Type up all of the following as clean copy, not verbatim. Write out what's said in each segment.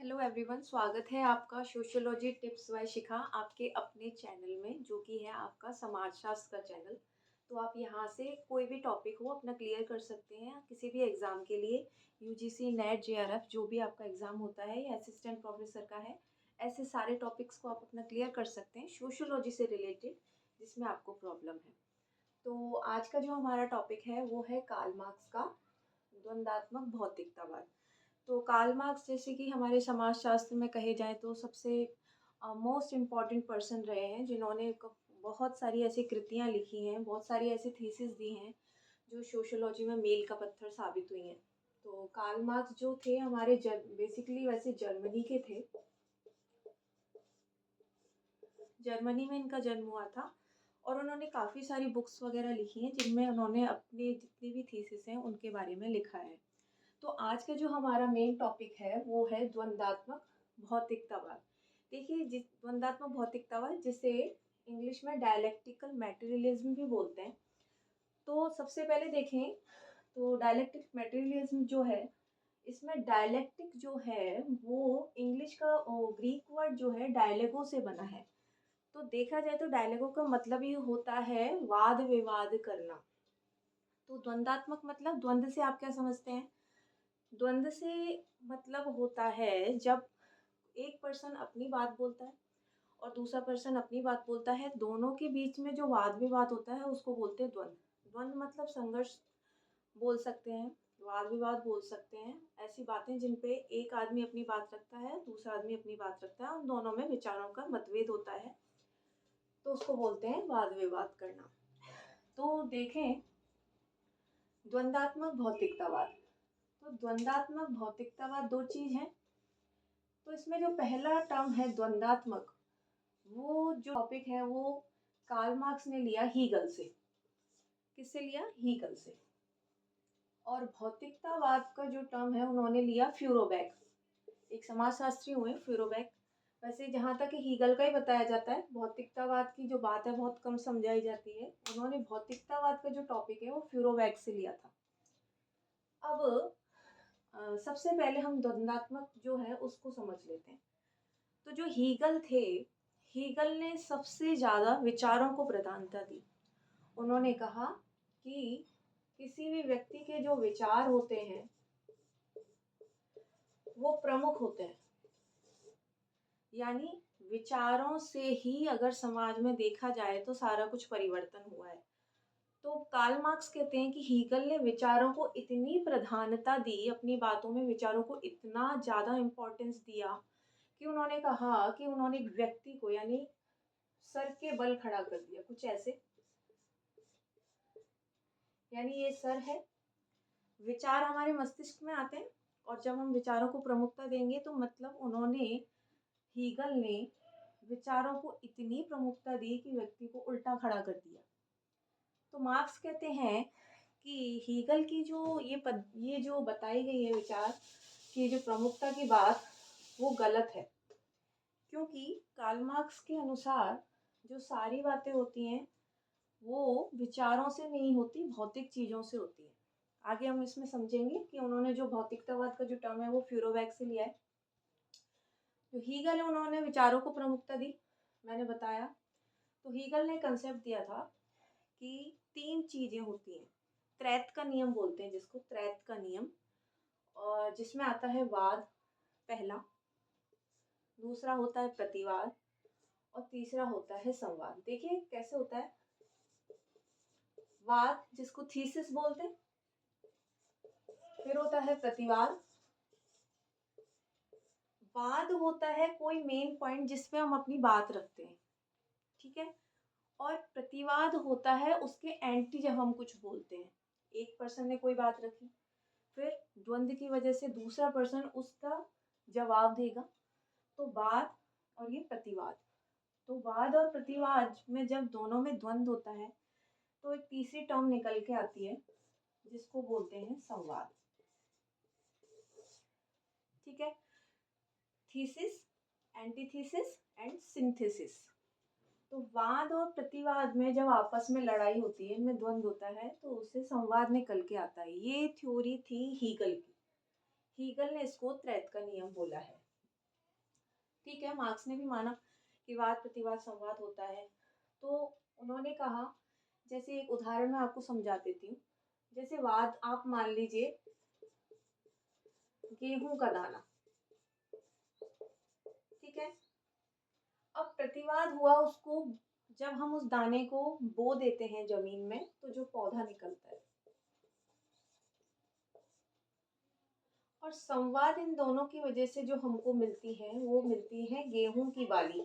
Hello everyone, स्वागत है आपका सोशियोलॉजी टिप्स बाय शिखा आपके अपने चैनल में, जो कि है आपका समाजशास्त्र का चैनल। तो आप यहाँ से कोई भी टॉपिक हो अपना क्लियर कर सकते हैं किसी भी एग्ज़ाम के लिए। यूजीसी नेट जेआरएफ जो भी आपका एग्ज़ाम होता है या असिस्टेंट प्रोफेसर का है, ऐसे सारे टॉपिक्स को आप अपना क्लियर कर सकते हैं सोशियोलॉजी से रिलेटेड, जिसमें आपको प्रॉब्लम है। तो आज का जो हमारा टॉपिक है वो है कार्ल मार्क्स का द्वंद्वात्मक भौतिकतावाद। तो कार्ल मार्क्स जैसे कि हमारे समाजशास्त्र में कहे जाएँ तो सबसे मोस्ट इम्पॉर्टेंट पर्सन रहे हैं, जिन्होंने बहुत सारी ऐसी कृतियाँ लिखी हैं, बहुत सारी ऐसी थीसिस दी हैं जो सोशियोलॉजी में मील का पत्थर साबित हुई हैं। तो कार्ल मार्क्स जो थे हमारे बेसिकली वैसे जर्मनी के थे। जर्मनी में इनका जन्म हुआ था और उन्होंने काफ़ी सारी बुक्स वगैरह लिखी हैं, जिनमें उन्होंने अपनी जितनी भी थीसिस हैं उनके बारे में लिखा है। तो आज का जो हमारा मेन टॉपिक है वो है द्वंद्वात्मक भौतिकतावाद। देखिए, जिस द्वंद्वात्मक भौतिकतावाद जिसे इंग्लिश में डायलेक्टिकल मटेरियलिज्म भी बोलते हैं। तो सबसे पहले देखें तो डायलेक्टिक मटेरियलिज्म जो है, इसमें डायलेक्टिक जो है वो इंग्लिश का ग्रीक वर्ड जो है डायलेगो से बना है। तो देखा जाए तो डायलेगो का मतलब ही होता है वाद विवाद करना। तो द्वंद्वात्मक मतलब द्वंद्व से आप क्या समझते हैं? द्वंद्व से मतलब होता है जब एक पर्सन अपनी बात बोलता है और दूसरा पर्सन अपनी बात बोलता है, दोनों के बीच में जो वाद विवाद होता है उसको बोलते हैं द्वंद्व। द्वंद्व मतलब संघर्ष बोल सकते हैं, वाद विवाद बोल सकते हैं, ऐसी बातें जिन पे एक आदमी अपनी बात रखता है, दूसरा आदमी अपनी बात रखता है, उन दोनों में विचारों का मतभेद होता है, तो उसको बोलते हैं वाद विवाद करना। तो देखें, द्वंद्वात्मक भौतिकतावाद। तो द्वंद्वात्मक भौतिकतावाद दो चीज है। तो इसमें जो पहला टर्म है द्वंद्वात्मक, वो जो टॉपिक है वो कार्ल मार्क्स ने लिया हीगल से। किससे लिया? हीगल से। और भौतिकतावाद का जो टर्म है उन्होंने लिया फ्यूरोबैक, एक समाजशास्त्री हुए फ्यूरोबैक। वैसे जहाँ तक हीगल का ही बताया जाता है, भौतिकतावाद की जो बात है बहुत कम समझाई जाती है। उन्होंने भौतिकतावाद का जो टॉपिक है वो फ्यूरोबैक से लिया था। अब सबसे पहले हम द्वंद्वात्मक जो है उसको समझ लेते हैं। तो जो हीगल थे, हीगल ने सबसे ज़्यादा विचारों को प्रधानता दी। उन्होंने कहा कि किसी भी व्यक्ति के जो विचार होते हैं वो प्रमुख होते हैं, यानी विचारों से ही अगर समाज में देखा जाए तो सारा कुछ परिवर्तन हुआ है। तो कार्ल मार्क्स कहते हैं कि हीगल ने विचारों को इतनी प्रधानता दी, अपनी बातों में विचारों को इतना ज़्यादा इम्पोर्टेंस दिया कि उन्होंने कहा कि उन्होंने एक व्यक्ति को यानी सर के बल खड़ा कर दिया, कुछ ऐसे। यानी ये सर है, विचार हमारे मस्तिष्क में आते हैं और जब हम विचारों को प्रमुखता देंगे तो मतलब उन्होंने, हीगल ने विचारों को इतनी प्रमुखता दी कि व्यक्ति को उल्टा खड़ा कर दिया। तो मार्क्स कहते हैं कि हीगल की जो ये जो बताई गई है विचार की जो प्रमुखता की बात, वो गलत है। क्योंकि कार्ल मार्क्स के अनुसार जो सारी बातें होती हैं वो विचारों से नहीं होती, भौतिक चीज़ों से होती है। आगे हम इसमें समझेंगे कि उन्होंने जो भौतिकतावाद का जो टर्म है वो फ्यूरोबैक से लिया है। जो हीगल है उन्होंने विचारों को प्रमुखता दी, मैंने बताया। तो हीगल ने कंसेप्ट दिया था कि तीन चीज़ें होती हैं, त्रैत का नियम बोलते हैं जिसको, त्रैत का नियम, और जिसमें आता है वाद पहला, दूसरा होता है प्रतिवाद और तीसरा होता है संवाद। देखिए कैसे होता है। वाद जिसको थीसिस बोलते हैं, फिर होता है प्रतिवाद। वाद होता है कोई मेन पॉइंट जिसपे हम अपनी बात रखते हैं, ठीक है। और प्रतिवाद होता है उसके एंटी, जब हम कुछ बोलते हैं। एक पर्सन ने कोई बात रखी, फिर द्वंद्व की वजह से दूसरा पर्सन उसका जवाब देगा, तो वाद और ये प्रतिवाद। तो वाद और प्रतिवाद में जब दोनों में द्वंद्व होता है तो एक तीसरी टर्म निकल के आती है जिसको बोलते हैं संवाद, ठीक है। Thesis, antithesis and synthesis. तो वाद और प्रतिवाद में जब आपस में लड़ाई होती है, इनमें द्वंद्व होता है, तो उससे संवाद निकल के आता है। ये थ्योरी थी हीगल की। हीगल ने इसको त्रैत का नियम बोला है। ठीक है, मार्क्स ने भी माना कि वाद प्रतिवाद संवाद होता है। तो उन्होंने कहा, जैसे एक उदाहरण मैं आपको समझा देती हूँ। जैसे वाद आप मान लीजिए गेहूं का दाना, ठीक है। अब प्रतिवाद हुआ उसको, जब हम उस दाने को बो देते हैं जमीन में तो जो पौधा निकलता है। और संवाद इन दोनों की वजह से जो हमको मिलती है वो मिलती है गेहूं की बाली।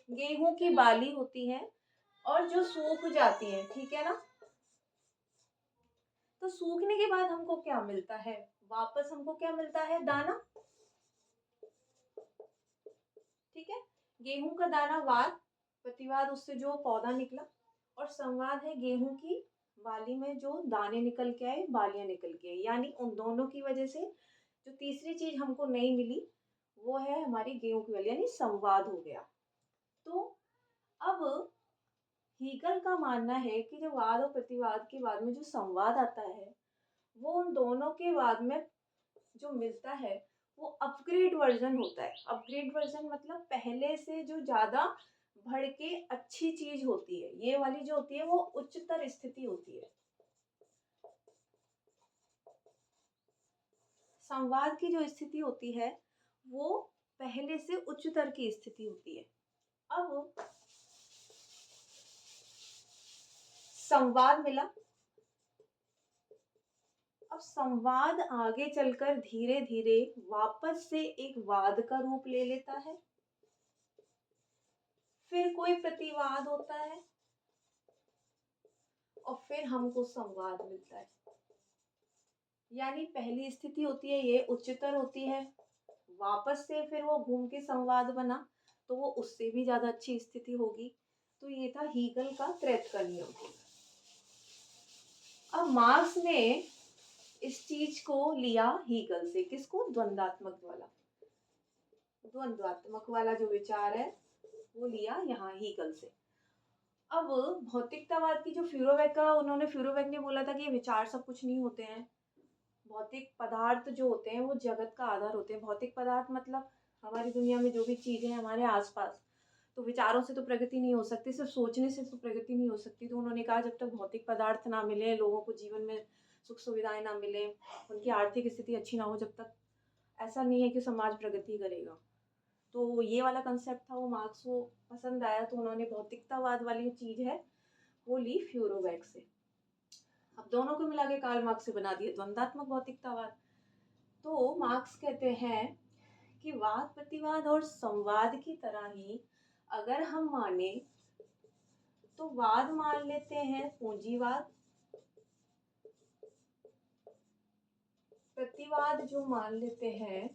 गेहूं की बाली होती है और जो सूख जाती है, ठीक है ना। तो सूखने के बाद हमको क्या मिलता है, वापस हमको क्या मिलता है, दाना, ठीक है। गेहूं का दाना वाद, प्रतिवाद उससे जो पौधा निकला, और संवाद है गेहूं की बाली में जो दाने निकल के आए, बालियां निकल के आई। यानी उन दोनों की वजह से जो तीसरी चीज हमको नहीं मिली वो है हमारी गेहूं की बाली, यानी संवाद हो गया। तो अब हीगल का मानना है कि जो वाद और प्रतिवाद के बाद में जो संवाद आता है वो उन दोनों के बाद में जो मिलता है वो अपग्रेड वर्जन होता है। अपग्रेड वर्जन मतलब पहले से जो ज्यादा बढ़ के अच्छी चीज होती है। ये वाली जो होती है वो उच्चतर स्थिति होती है। संवाद की जो स्थिति होती है वो पहले से उच्चतर की स्थिति होती है। अब संवाद मिला, अब संवाद आगे चलकर धीरे धीरे वापस से एक वाद का रूप ले लेता है, फिर कोई प्रतिवाद होता है और फिर हमको संवाद मिलता है। यानी पहली स्थिति होती है ये उच्चतर होती है, वापस से फिर वो घूम के संवाद बना तो वो उससे भी ज्यादा अच्छी स्थिति होगी। तो ये था हीगल का त्रेत का नियम। अब मार्क्स ने इस चीज को लिया हीगल से, किसको, द्वंद्वात्मक वाला, द्वंद्वात्मक वाला जो विचार है वो लिया यहाँ हीगल से। अब भौतिकतावाद की जो फ्यूरोवेक का, उन्होंने फ्यूरोवेक ने बोला था कि ये विचार सब कुछ नहीं होते हैं, भौतिक पदार्थ जो होते हैं वो जगत का आधार होते हैं। भौतिक पदार्थ मतलब हमारी दुनिया में जो भी चीजें हैं हमारे आसपास, तो विचारों से तो प्रगति नहीं हो सकती, सिर्फ सोचने से तो प्रगति नहीं हो सकती। तो उन्होंने कहा जब तक भौतिक पदार्थ ना मिले, लोगों को जीवन में सुख सुविधाएं ना मिले, उनकी आर्थिक स्थिति अच्छी ना हो, जब तक ऐसा नहीं है कि समाज प्रगति करेगा। तो ये वाला कंसेप्ट था वो मार्क्स को पसंद आया, तो उन्होंने भौतिकतावाद वाली चीज है वो ली फ्यूरोवेक से। अब दोनों को मिला के कार्ल मार्क्स से बना दिया द्वंद्वात्मक भौतिकतावाद। तो मार्क्स कहते हैं कि वाद प्रतिवाद और संवाद की तरह ही अगर हम माने तो वाद मान लेते हैं पूंजीवाद, प्रतिवाद जो मान लेते हैं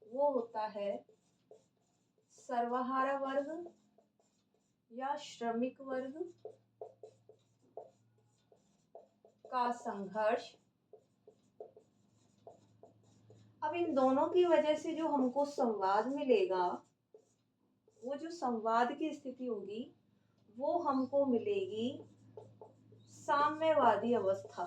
वो होता है सर्वहारा वर्ग या श्रमिक वर्ग का संघर्ष। अब इन दोनों की वजह से जो हमको संवाद मिलेगा, वो जो संवाद की स्थिति होगी वो हमको मिलेगी साम्यवादी अवस्था।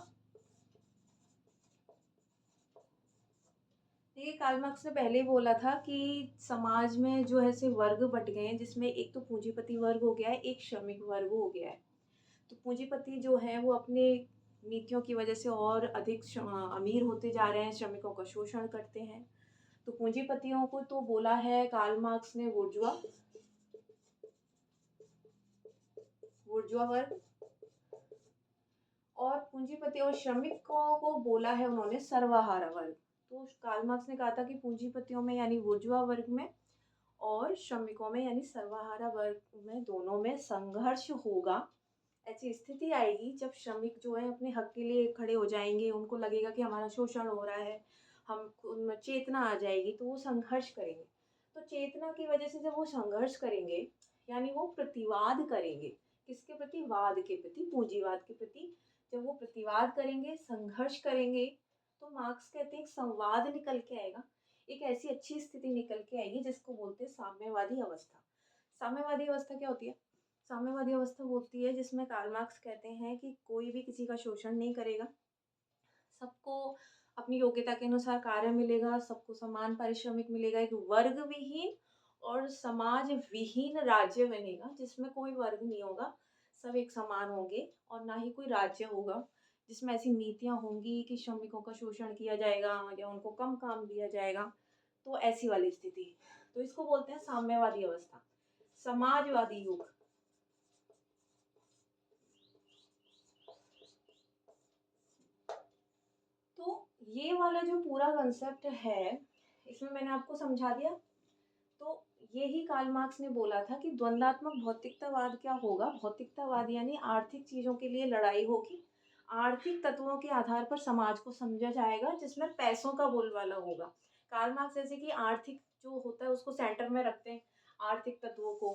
देखिए, कार्ल मार्क्स ने पहले ही बोला था कि समाज में जो है से वर्ग बट गए हैं, जिसमें एक तो पूंजीपति वर्ग हो गया है, एक श्रमिक वर्ग हो गया है। तो पूंजीपति जो है वो अपने नीतियों की वजह से और अधिक अमीर होते जा रहे हैं, श्रमिकों का शोषण करते हैं। तो पूंजीपतियों को तो बोला है कार्ल मार्क्स ने बुर्जुआ, बुर्जुआ वर्ग, और पूंजीपति और श्रमिकों को बोला है उन्होंने सर्वहारा वर्ग। तो कार्ल मार्क्स ने कहा था कि पूंजीपतियों में यानी बुर्जुआ वर्ग में और श्रमिकों में यानी सर्वहारा वर्ग में, दोनों में संघर्ष होगा। ऐसी स्थिति आएगी जब श्रमिक जो है अपने हक के लिए खड़े हो जाएंगे, उनको लगेगा कि हमारा शोषण हो रहा है, हम उनमें चेतना आ जाएगी तो वो संघर्ष करेंगे। तो चेतना की वजह से जब वो संघर्ष करेंगे यानी वो प्रतिवाद करेंगे, किसके प्रति, वाद के प्रति, पूंजीवाद के प्रति। जब वो प्रतिवाद करेंगे, संघर्ष करेंगे, तो मार्क्स कहते हैं संवाद निकल के आएगा, एक ऐसी अच्छी स्थिति निकल के आएगी जिसको बोलते हैं साम्यवादी अवस्था। साम्यवादी अवस्था क्या होती है, साम्यवादी अवस्था बोलती है जिसमें कार्ल मार्क्स कहते हैं कि कोई भी किसी का शोषण नहीं करेगा, सबको अपनी योग्यता के अनुसार कार्य मिलेगा, सबको समान पारिश्रमिक मिलेगा, एक वर्ग विहीन और समाज विहीन राज्य बनेगा जिसमें कोई वर्ग नहीं होगा, सब एक समान होंगे और ना ही कोई राज्य होगा जिसमें ऐसी नीतियाँ होंगी कि श्रमिकों का शोषण किया जाएगा या उनको कम काम दिया जाएगा, तो ऐसी वाली स्थिति। तो इसको बोलते हैं साम्यवादी अवस्था, समाजवादी युग। तो ये वाला जो पूरा कंसेप्ट है, इसमें मैंने आपको समझा दिया। तो यही कार्ल मार्क्स ने बोला था कि द्वंद्वात्मक भौतिकतावाद क्या होगा। भौतिकतावाद यानी आर्थिक चीजों के लिए लड़ाई होगी, आर्थिक तत्वों के आधार पर समाज को समझा जाएगा जिसमें पैसों का बोलबाला होगा। कार्ल मार्क्स जैसे कि आर्थिक जो होता है उसको सेंटर में रखते हैं, आर्थिक तत्वों को,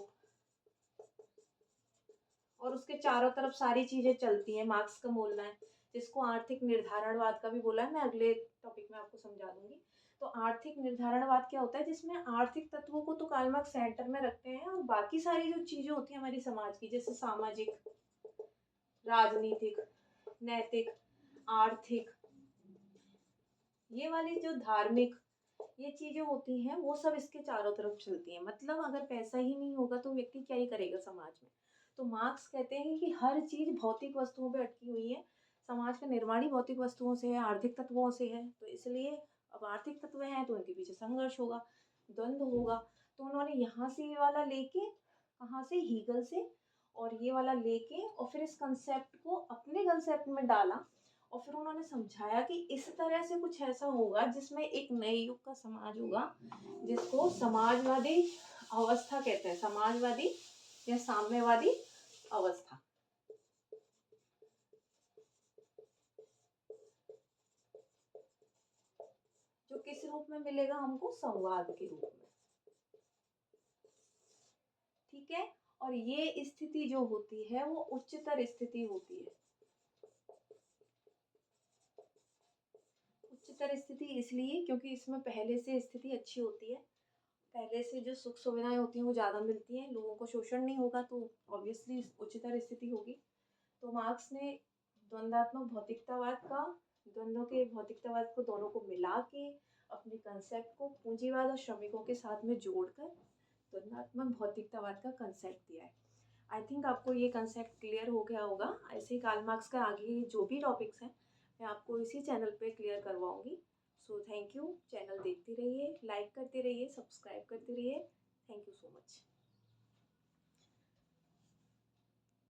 और उसके चारों तरफ सारी चीजें चलती हैं, मार्क्स का बोलना है, जिसको आर्थिक निर्धारणवाद का भी बोला है, मैं अगले टॉपिक में आपको समझा दूंगी। तो आर्थिक निर्धारणवाद क्या होता है, जिसमें आर्थिक तत्वों को तो कार्ल मार्क्स सेंटर में रखते हैं और बाकी सारी जो चीजें होती हैं हमारी समाज की, जैसे सामाजिक, राजनीतिक, नैतिक, आर्थिक, ये वाली जो धार्मिक ये चीजें होती हैं वो सब इसके चारों तरफ चलती हैं। मतलब अगर पैसा ही नहीं होगा तो व्यक्ति क्या ही करेगा समाज में। तो मार्क्स कहते हैं कि हर चीज भौतिक वस्तुओं पे अटकी हुई है, समाज का निर्माण ही भौतिक वस्तुओं से है, आर्थिक तत्वों से है। तो इसलिए अब आर्थिक तत्व हैं तो उनके पीछे संघर्ष होगा, द्वंद्व होगा। तो उन्होंने यहाँ से ये वाला लेके, कहाँ से, हीगल से, और ये वाला लेके और फिर इस कंसेप्ट को अपने कंसेप्ट में डाला और फिर उन्होंने समझाया कि इस तरह से कुछ ऐसा होगा जिसमें एक नए युग का समाज होगा जिसको समाजवादी अवस्था कहते हैं, समाजवादी या साम्यवादी अवस्था। जो किस रूप में मिलेगा हमको, संवाद के रूप में, ठीक है। और ये स्थिति जो होती है वो उच्चतर स्थिति होती है। उच्चतर स्थिति इसलिए क्योंकि इसमें पहले से स्थिति अच्छी होती है, पहले से जो सुख सुविधाएं होती हैं वो ज़्यादा मिलती हैं, लोगों को शोषण नहीं होगा, तो ऑब्वियसली उच्चतर स्थिति होगी। तो मार्क्स ने द्वंद्वात्मक भौतिकतावाद का, द्वंद्वों के भौतिकतावाद को दोनों को मिला के अपने कंसेप्ट को पूंजीवाद और श्रमिकों के साथ में जोड़कर द्वंद्वात्मक भौतिकतावाद का कंसेप्ट दिया है। आई थिंक आपको ये कंसेप्ट क्लियर हो गया होगा। ऐसे ही कार्ल मार्क्स का आगे जो भी टॉपिक्स हैं मैं आपको इसी चैनल पे क्लियर करवाऊंगी। सो थैंक यू, चैनल देखते रहिए, लाइक करते रहिए, सब्सक्राइब करते रहिए। Thank you so much.